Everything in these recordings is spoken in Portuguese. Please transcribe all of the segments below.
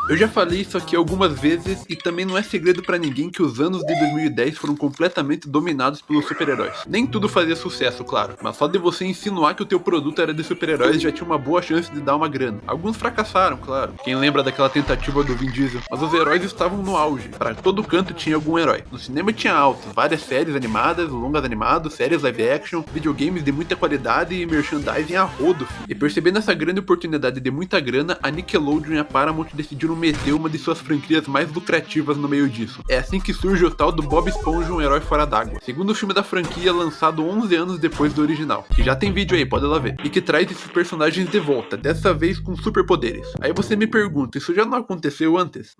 Eu já falei isso aqui algumas vezes e também não é segredo pra ninguém que os anos de 2010 foram completamente dominados pelos super-heróis. Nem tudo fazia sucesso, claro, mas só de você insinuar que o teu produto era de super-heróis já tinha uma boa chance de dar uma grana. Alguns fracassaram, claro. Quem lembra daquela tentativa do Vin Diesel? Mas os heróis estavam no auge. Para todo canto tinha algum herói. No cinema tinha altos, várias séries animadas, longas animados, séries live action, videogames de muita qualidade e merchandising a rodo, filho. E percebendo essa grande oportunidade de muita grana, a Nickelodeon e a Paramount decidiram meter uma de suas franquias mais lucrativas no meio disso. É assim que surge o tal do Bob Esponja, um herói fora d'água. Segundo filme da franquia, lançado 11 anos depois do original, que já tem vídeo aí, pode lá ver, e que traz esses personagens de volta, dessa vez com superpoderes. Aí você me pergunta, isso já não aconteceu antes?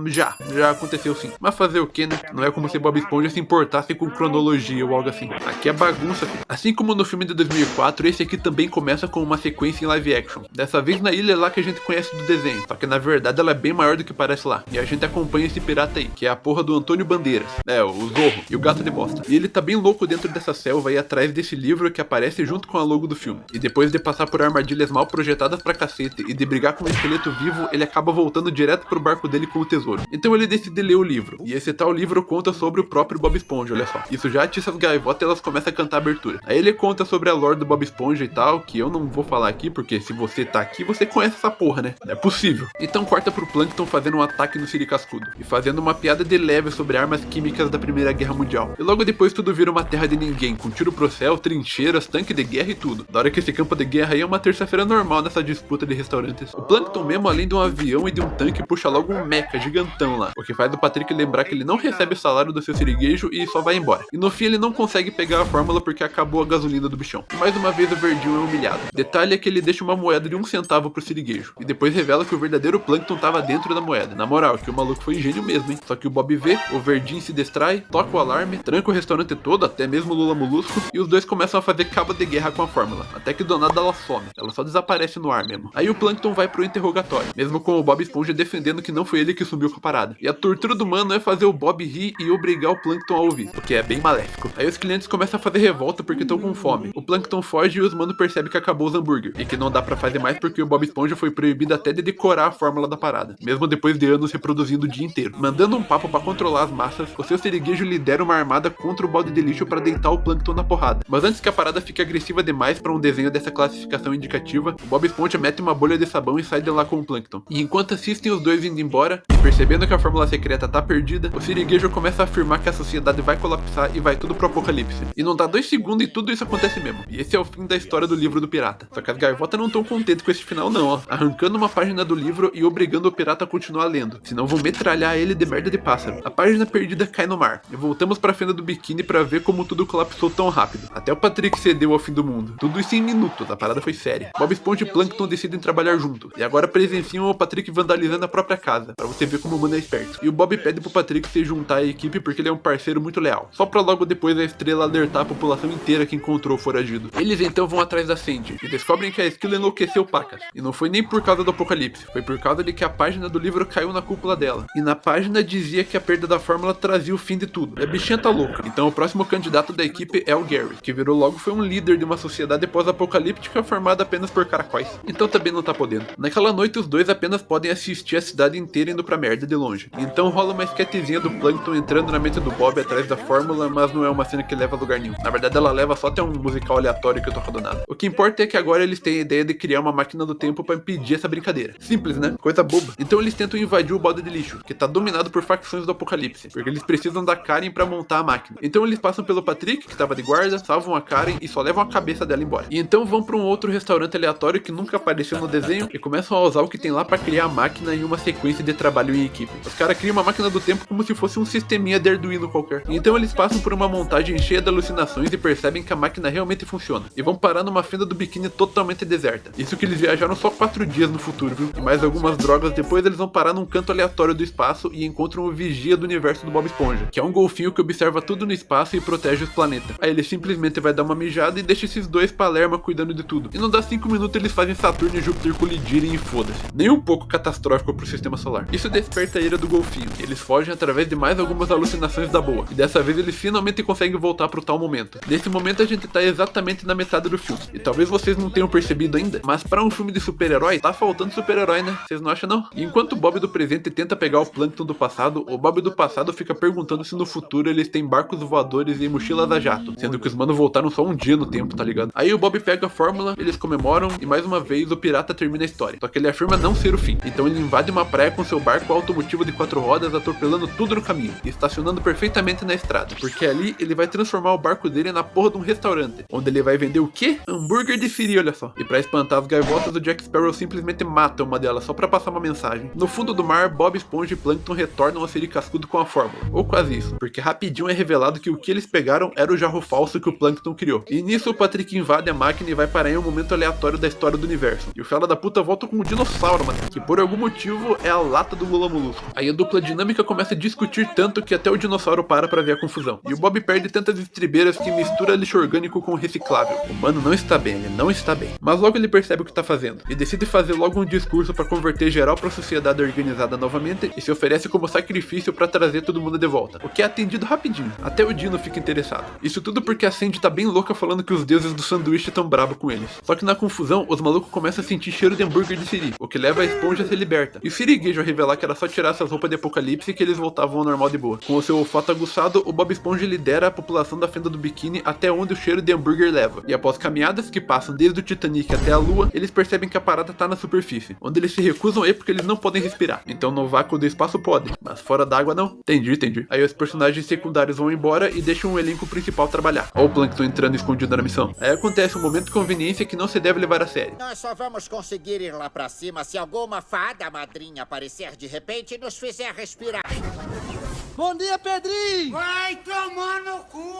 Já aconteceu sim. Mas fazer o que, né? Não é como se Bob Esponja se importasse com cronologia ou algo assim. Aqui é bagunça, filho. Assim como no filme de 2004, esse aqui também começa com uma sequência em live action. Dessa vez na ilha lá que a gente conhece do desenho, só que na verdade ela é bem maior do que parece lá. E a gente acompanha esse pirata aí, que é a porra do Antônio Bandeiras. É, o Zorro e o Gato de Bosta. E ele tá bem louco dentro dessa selva aí atrás desse livro que aparece junto com a logo do filme. E depois de passar por armadilhas mal projetadas pra cacete e de brigar com um esqueleto vivo, ele acaba voltando direto pro barco dele com o tesouro. Então ele decide ler o livro. E esse tal livro conta sobre o próprio Bob Esponja, olha só. Isso já atiça as gaivotas e elas começam a cantar a abertura. Aí ele conta sobre a lore do Bob Esponja e tal, que eu não vou falar aqui, porque se você tá aqui, você conhece essa porra, né? É possível. Então corta pro Plankton fazendo um ataque no Siri Cascudo. E fazendo uma piada de leve sobre armas químicas da Primeira Guerra Mundial. E logo depois tudo vira uma terra de ninguém, com tiro pro céu, trincheiras, tanque de guerra e tudo. Da hora que esse campo de guerra aí é uma terça-feira normal nessa disputa de restaurantes. O Plankton mesmo, além de um avião e de um tanque, puxa logo um mecha gigantão lá. O que faz o Patrick lembrar que ele não recebe o salário do seu siriguejo e só vai embora. E no fim ele não consegue pegar a fórmula porque acabou a gasolina do bichão. E mais uma vez o Verdinho é humilhado. Detalhe é que ele deixa uma moeda de 1 centavo pro siriguejo. E depois revela que o verdadeiro Plankton tava dentro da moeda. Na moral, que o maluco foi gênio mesmo, hein? Só que o Bob vê, o Verdinho se distrai, toca o alarme, tranca o restaurante todo, até mesmo o Lula Molusco, e os dois começam a fazer cabo de guerra com a fórmula. Até que do nada ela some. Ela só desaparece no ar mesmo. Aí o Plankton vai pro interrogatório, mesmo com o Bob Esponja defendendo que não foi ele que sumiu com a parada. E a tortura do mano é fazer o Bob rir e obrigar o Plankton a ouvir, o que é bem maléfico. Aí os clientes começam a fazer revolta porque estão com fome. O Plankton foge e os mano percebem que acabou os hambúrguer, e que não dá pra fazer mais porque o Bob Esponja foi proibido até de decorar a fórmula da parada, mesmo depois de anos reproduzindo o dia inteiro. Mandando um papo pra controlar as massas, o seu siriguejo lidera uma armada contra o balde de lixo pra deitar o Plankton na porrada. Mas antes que a parada fique agressiva demais pra um desenho dessa classificação indicativa, o Bob Esponja mete uma bolha de sabão e sai de lá com o Plankton. E enquanto assistem os dois indo embora, e percebendo que a fórmula secreta tá perdida, o siriguejo começa a afirmar que a sociedade vai colapsar e vai tudo pro apocalipse. E não dá 2 segundos e tudo isso acontece mesmo. E esse é o fim da história do livro do pirata. Só que as gaivotas não estão contentes com esse final não, ó. Arrancando uma página do livro e obrigando o pirata a continuar lendo. Senão vão metralhar ele de merda de pássaro. A página perdida cai no mar. E voltamos pra fenda do biquíni pra ver como tudo colapsou tão rápido. Até o Patrick cedeu ao fim do mundo. Tudo isso em minutos, a parada foi séria. Bob Esponja e Plankton decidem trabalhar junto. E agora presenciam o Patrick vandalizando a própria casa, pra você ver como o mano é esperto. E o Bob pede pro Patrick se juntar à equipe porque ele é um parceiro muito leal. Só pra logo depois a estrela alertar a população inteira que encontrou o foragido. Eles então vão atrás da Sandy e descobrem que a Esquilo enlouqueceu pacas. E não foi nem por causa do apocalipse, foi por causa de que a página do livro caiu na cúpula dela. E na página dizia que a perda da fórmula trazia o fim de tudo. E a bichinha tá louca. Então o próximo candidato da equipe é o Gary, que virou logo foi um líder de uma sociedade pós-apocalíptica formada apenas por caracóis. Então também não tá podendo. Naquela noite os dois apenas podem assistir a cidade inteira indo pra merda de longe. Então rola uma esquetezinha do Plankton entrando na mente do Bob atrás da fórmula, mas não é uma cena que leva a lugar nenhum. Na verdade ela leva só até um musical aleatório que eu tô rodando. O que importa é que agora eles têm a ideia de criar uma máquina do tempo pra impedir essa brincadeira. Simples, né? Coisa boba. Então eles tentam invadir o balde de lixo, que tá dominado por facções do apocalipse, porque eles precisam da Karen pra montar a máquina. Então eles passam pelo Patrick, que tava de guarda, salvam a Karen e só levam a cabeça dela embora. E então vão pra um outro restaurante aleatório que nunca apareceu no desenho e começam a usar o que tem lá pra criar a máquina em uma sequência de trabalho em equipe. Os caras criam uma máquina do tempo como se fosse um sisteminha de Arduino qualquer. E então eles passam por uma montagem cheia de alucinações e percebem que a máquina realmente funciona. E vão parar numa fenda do biquíni totalmente deserta. Isso que eles viajaram só 4 dias no futuro, viu? E mais algumas drogas depois eles vão parar num canto aleatório do espaço e encontram o vigia do universo do Bob Esponja, que é um golfinho que observa tudo no espaço e protege os planetas. Aí ele simplesmente vai dar uma mijada e deixa esses dois palerma cuidando de tudo. E não dá 5 minutos eles fazem Saturno e Júpiter colidirem e foda-se. Nem um pouco catastrófico pro sistema solar. Isso desperta a ira do golfinho, e eles fogem através de mais algumas alucinações da boa. E dessa vez eles finalmente conseguem voltar pro tal momento. Nesse momento a gente tá exatamente na metade do filme. E talvez vocês não tenham percebido ainda, mas pra um filme de super-herói, tá faltando super-herói, né? Vocês não acham não? E enquanto o Bob do presente tenta pegar o Plankton do passado, o Bob do passado fica perguntando se no futuro eles têm barcos voadores e mochilas a jato, sendo que os manos voltaram só um dia no tempo, tá ligado? Aí o Bob pega a fórmula, eles comemoram e mais uma vez o pirata termina a história. Só que ele afirma não ser o fim, então ele invade uma praia com seu barco automotivo de 4 rodas, atropelando tudo no caminho e estacionando perfeitamente na estrada, porque ali ele vai transformar o barco dele na porra de um restaurante, onde ele vai vender o quê? Hambúrguer de siri, olha só. E pra espantar as gaivotas, o Jack Sparrow simplesmente mata uma delas só pra passar uma mensagem. No fundo do mar, Bob Esponja e Plankton retornam a Siri Cascudo com a fórmula, ou quase isso, porque rapidinho é revelado que o que eles pegaram era o jarro falso que o Plankton criou. E nisso o Patrick invade a máquina e vai parar em um momento aleatório da história do universo. E o fela da puta volta com um dinossauro, mano, que por algum motivo é a lata do Lula Molusco. Aí a dupla dinâmica começa a discutir tanto que até o dinossauro para pra ver a confusão. E o Bob perde tantas estribeiras que mistura lixo orgânico com reciclável. O mano não está bem, ele não está bem. Mas logo ele percebe o que tá fazendo e decide fazer logo um discurso pra converter geral pra sociedade organizada novamente e se oferece como sacrifício pra trazer todo mundo de volta, o que é atendido rapidinho. Até o Dino fica interessado. Isso tudo porque a Sandy tá bem louca falando que os deuses do sanduíche tão brabo com eles. Só que na confusão, os malucos começam a sentir cheiro de hambúrguer de Siri, o que leva a esponja a se liberta. E o Siriguejo a revelar que era só tirar essas roupas de apocalipse que eles voltavam ao normal de boa. Com o seu olfato aguçado, o Bob Esponja lidera a população da fenda do biquíni até onde o cheiro de hambúrguer leva. E após caminhadas que passam desde o Titanic até a Lua, eles percebem que a parada tá na superfície, onde eles se recusam a ir porque eles não podem respirar. Então no vácuo do espaço pode, mas fora d'água não. Entendi. Aí os personagens secundários vão embora e deixam o elenco principal trabalhar. Ó o Plankton entrando escondido na missão. Aí acontece um momento de conveniência que não se deve levar a sério. Nós só vamos conseguir ir lá pra cima se alguma fada madrinha aparecer de repente e nos fizer respirar. Bom dia, Pedrinho! Vai tomar no cu!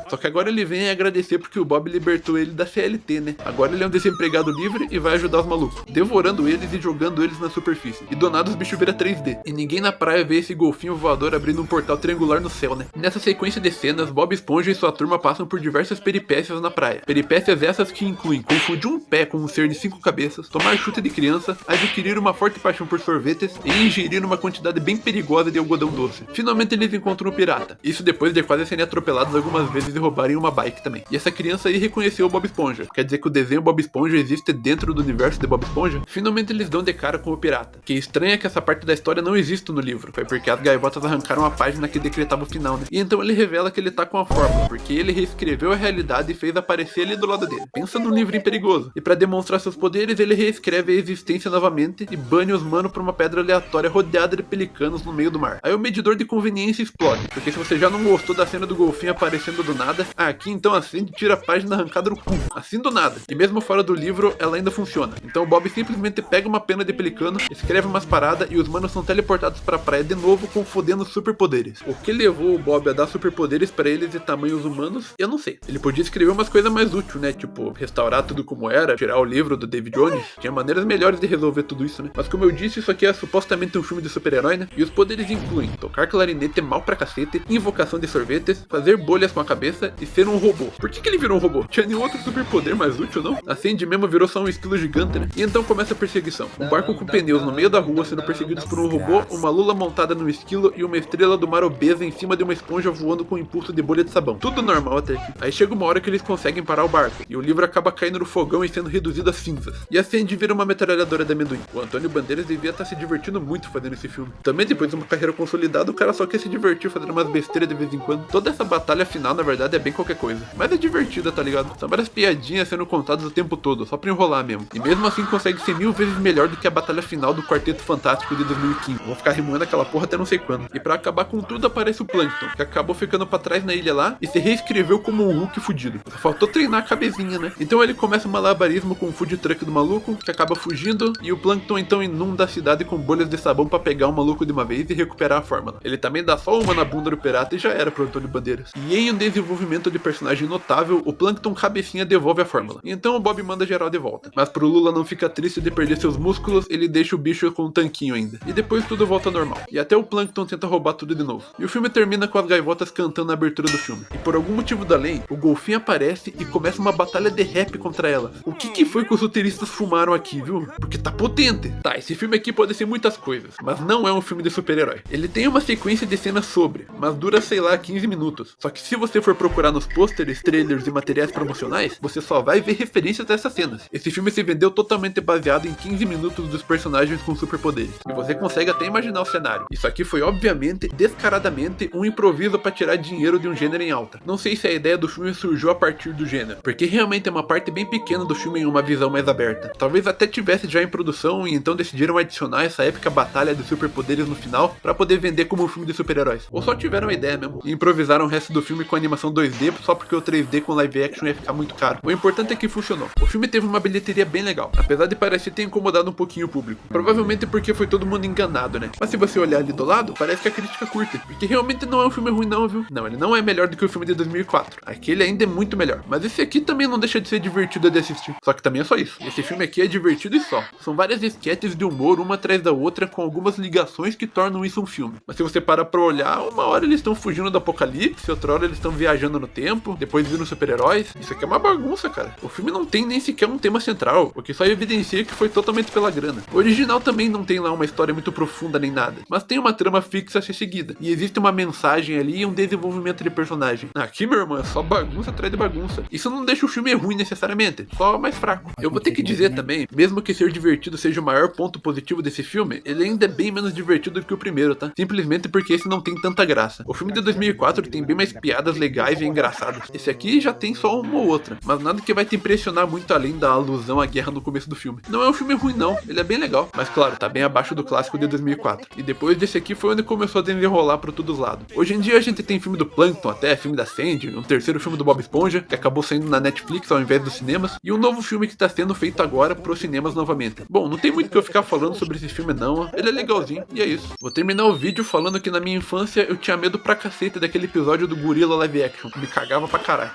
Só que agora ele vem agradecer porque o Bob libertou ele da CLT, né? Agora ele é um desempregado livre e vai ajudar os malucos, devorando eles e jogando eles na superfície. E do nada os bichos viram 3D. E ninguém na praia vê esse golfinho voador abrindo um portal triangular no céu, né? Nessa sequência de cenas, Bob Esponja e sua turma passam por diversas peripécias na praia. Peripécias essas que incluem confundir um pé com um ser de 5 cabeças, tomar chute de criança, adquirir uma forte paixão por sorvetes e ingerir uma quantidade bem perigosa de algodão doce. Finalmente eles encontram o pirata. Isso depois de quase serem atropelados algumas vezes e roubarem uma bike também. E essa criança aí reconheceu o Bob Esponja. Quer dizer que o desenho Bob Esponja existe dentro do universo de Bob Esponja? Finalmente eles dão de cara com o pirata. Que estranho é que essa parte da história não existe no livro. Foi porque as gaivotas arrancaram a página que decretava o final, né? E então ele revela que ele tá com a fórmula, porque ele reescreveu a realidade e fez aparecer ali do lado dele. Pensa num livrinho perigoso. E pra demonstrar seus poderes, ele reescreve a existência novamente e bane os manos pra uma pedra aleatória rodeada de pelicanos no meio do mar. Aí o medidor de conveniência explode, porque se você já não gostou da cena do golfinho aparecendo do nada, aqui então a Sandy tira a página arrancada do cu, assim do nada. E mesmo fora do livro, ela ainda funciona. Então o Bob simplesmente pega uma pena de pelicano, escreve umas paradas e os manos são teleportados pra praia de novo com fodendo superpoderes. O que levou o Bob a dar superpoderes pra eles de tamanhos humanos, eu não sei. Ele podia escrever umas coisas mais úteis, né? Tipo, restaurar tudo como era, tirar o livro do David Jones. Tinha maneiras melhores de resolver tudo isso, né? Mas como eu disse, isso aqui é supostamente um filme de super-herói, né? E os poderes incluem tocar clarinete mal pra cacete, invocação de sorvetes, fazer bolhas com a cabeça e ser um robô. Por que ele virou um robô? Tinha nenhum outro superpoder mais útil, não? A Sandy mesmo virou só um esquilo gigante, né? E então começa a perseguição. Um barco com pneus no meio da rua sendo perseguidos por um robô, uma lula montada no esquilo e uma estrela do mar obesa em cima de uma esponja voando com impulso de bolha de sabão. Tudo normal até aqui. Aí chega uma hora que eles conseguem parar o barco, e o livro acaba caindo no fogão e sendo reduzido a cinzas. E a Sandy vira uma metralhadora de amendoim. O Antônio Bandeiras devia estar se divertindo muito fazendo esse filme. Também depois de uma carreira consolidada, o cara só quer se divertir fazendo umas besteiras de vez em quando. Toda essa batalha final, na verdade, é bem qualquer coisa. Mas é divertida, tá ligado? São várias piadinhas sendo contadas o tempo todo, só pra enrolar mesmo. E mesmo assim consegue ser 1000 vezes melhor do que a batalha final do Quarteto Fantástico de 2015. Vou ficar remoendo aquela porra até não sei quando. E pra acabar com tudo aparece o Plankton, que acabou ficando pra trás na ilha lá e se reescreveu como um Hulk fudido. Só faltou treinar a cabecinha, né? Então ele começa um malabarismo com o food truck do maluco, que acaba fugindo, e o Plankton então inunda a cidade com bolhas de sabão pra pegar o maluco de uma vez e recuperar a fórmula. Ele também dá só uma na bunda do pirata e já era pro Antônio Bandeiras. E em um desenvolvimento de personagem notável, o Plankton cabecinha devolve a fórmula. E então o Bob manda geral de volta. Mas pro Lula não ficar triste de perder seus músculos, ele deixa o bicho com um tanquinho ainda. E depois tudo volta ao normal. E até o Plankton tenta roubar tudo de novo. E o filme termina com as gaivotas cantando na abertura do filme. E por algum motivo da lei, o golfinho aparece e começa uma batalha de rap contra ela. O que foi que os roteiristas fumaram aqui, viu? Porque tá potente. Tá, esse filme aqui pode ser muitas coisas, mas não é um filme de super-herói. Ele tem uma sequência de cenas sobre, mas dura, sei lá, 15 minutos. Só que se você for procurar nos pôsteres, trailers e materiais promocionais, você só vai ver referências a essas cenas. Esse filme se vendeu totalmente baseado em 15 minutos dos personagens com superpoderes, e você consegue até imaginar o cenário. Isso aqui foi obviamente, descaradamente, um improviso para tirar dinheiro de um gênero em alta. Não sei se a ideia do filme surgiu a partir do gênero, porque realmente é uma parte bem pequena do filme em uma visão mais aberta. Talvez até tivesse já em produção e então decidiram adicionar essa épica batalha de superpoderes no final para poder vender como um filme de super-heróis. Ou só tiveram a ideia mesmo e improvisaram o resto do filme com animação 2D só porque o 3D com live action ia ficar muito caro. O importante é que funcionou. O filme teve uma bilheteria bem legal, apesar de parecer ter incomodado um pouquinho o público. Provavelmente porque foi todo mundo enganado, né? Mas se você olhar ali do lado, parece que a crítica curte, porque realmente não é um filme ruim não, viu? Não, ele não é melhor do que o filme de 2004. Aquele ainda é muito melhor. Mas esse aqui também não deixa de ser divertido de assistir. Só que também é só isso. Esse filme aqui é divertido e só. São várias esquetes de humor, uma atrás da outra, com algumas ligações que tornam isso um filme. Mas se você parar pra olhar, uma hora eles estão fugindo do apocalipse, outra hora eles estão viajando no tempo, depois viram super-heróis. Isso aqui é uma bagunça, cara. O filme não tem nem sequer um tema central, o que só evidencia que foi totalmente pela grana. O original também não tem lá uma história muito profunda nem nada, mas tem uma trama fixa a ser seguida, e existe uma mensagem ali e um desenvolvimento de personagem. Aqui, meu irmão, é só bagunça atrás de bagunça. Isso não deixa o filme ruim necessariamente, só mais fraco. Eu vou ter que dizer também, mesmo que ser divertido seja o maior ponto positivo desse filme, ele ainda é bem menos divertido do que o primeiro, tá? Simplesmente porque esse não tem tanta graça. O filme de 2004 tem bem mais piadas legais e engraçadas. Esse aqui já tem só uma ou outra, mas nada que vai te impressionar muito além da alusão à guerra no começo do filme. Não é um filme ruim não, ele é bem legal, mas claro, tá bem abaixo do clássico de 2004. E depois desse aqui foi onde começou a desenrolar pra todos os lados. Hoje em dia a gente tem filme do Plankton até, filme da Sandy, um terceiro filme do Bob Esponja, que acabou saindo na Netflix ao invés dos cinemas, e um novo filme que tá sendo feito agora pros cinemas novamente. Bom, não tem muito o que eu ficar falando sobre esse filme não, ele é legalzinho, e é isso. Vou terminar o vídeo falando que na minha infância eu tinha medo pra cacete daquele episódio do Gorila Live Action, que me cagava pra caralho.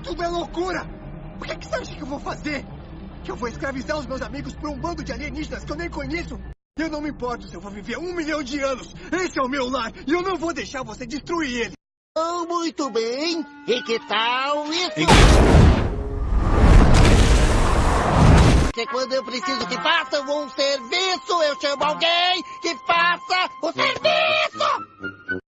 Tudo é loucura! O que você acha que eu vou fazer? Que eu vou escravizar os meus amigos por um bando de alienígenas que eu nem conheço? Eu não me importo se eu vou viver 1 milhão de anos. Esse é o meu lar e eu não vou deixar você destruir ele. Oh, muito bem. E que tal isso? Que quando eu preciso que façam um serviço, eu chamo alguém que faça o serviço!